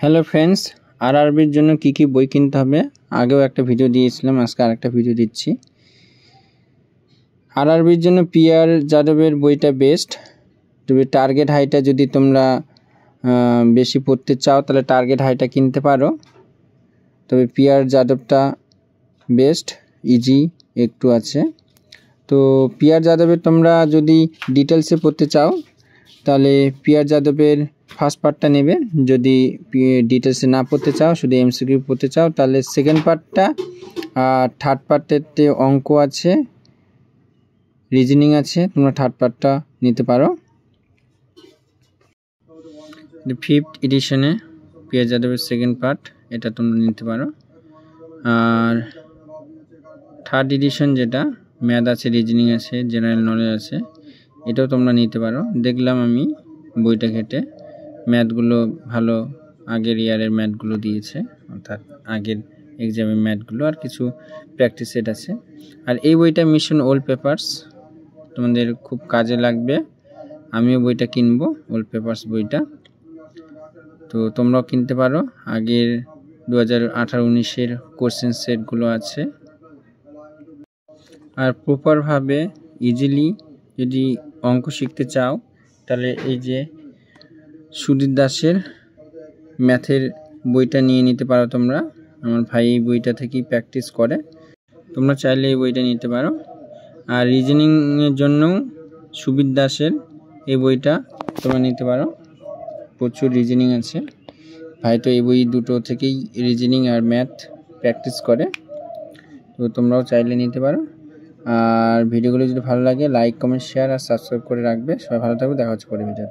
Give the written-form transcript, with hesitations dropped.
Hello friends, আরআরবির জন্য কি কি বই কিনতে হবে আগেও একটা ভিডিও দিয়েছিলাম, আজকে আরেকটা ভিডিও দিচ্ছি। আরআরবির জন্য পিআর যাদবের বইটা বেস্ট। তবে টার্গেট হাইটা যদি তোমরা বেশি পড়তে চাও তাহলে টার্গেট হাইটা কিনতে পারো। তবে পিআর যাদবটা বেস্ট, ইজি একটু আছে। তো পিআর যাদবের তোমরা যদি ডিটেলসে পড়তে চাও তাহলে পিআর যাদবের ফার্স্ট পার্টটা নেবে। যদি ডিটেলসে না পড়তে চাও, শুধু এমসিকিউ পড়তে চাও, তাহলে সেকেন্ড পার্টটা। আর থার্ড পার্টেতে অঙ্ক আছে, রিজনিং আছে, তোমরা থার্ড পার্টটা নিতে পারো। ফিফথ এডিশনে পিআর যাদবের সেকেন্ড পার্ট, এটা তোমরা নিতে পারো। আর থার্ড এডিশন যেটা ম্যাথ আছে, রিজনিং আছে, জেনারেল নলেজ আছে, এটাও তোমরা নিতে পারো। দেখলাম আমি বইটা ঘেটে, ম্যাথগুলো ভালো, আগের ইয়ারের ম্যাথগুলো দিয়েছে, অর্থাৎ আগের এক্সামের ম্যাথগুলো, আর কিছু প্র্যাকটিস সেট আছে। আর এই বইটা মিশন ওল্ড পেপার্স, তোমাদের খুব কাজে লাগবে। আমিও বইটা কিনবো, ওল্ড পেপার্স বইটা। তো তোমরাও কিনতে পারো। আগের 2018-19-এর কোশ্চেন সেটগুলো আছে। আর প্রপারভাবে ইজিলি যদি অঙ্ক শিখতে চাও তাহলে এই যে সুধীর দাসের ম্যাথের বইটা নিয়ে নিতে পারো তোমরা। আমার ভাই এই বইটা থেকেই প্র্যাকটিস করে, তোমরা চাইলে এই বইটা নিতে পারো। আর রিজনিংয়ের জন্য সুবীর দাসের এই বইটা তোমরা নিতে পারো, প্রচুর রিজনিং আছে। ভাই তো এই বই দুটো থেকেই রিজনিং আর ম্যাথ প্র্যাকটিস করে, তো তোমরাও চাইলে নিতে পারো। আর ভিডিওগুলো যদি ভালো লাগে লাইক, কমেন্ট, শেয়ার আর সাবস্ক্রাইব করে রাখবে। সবাই ভালো থাকবে, দেখা হচ্ছে পরের ভিডিওতে।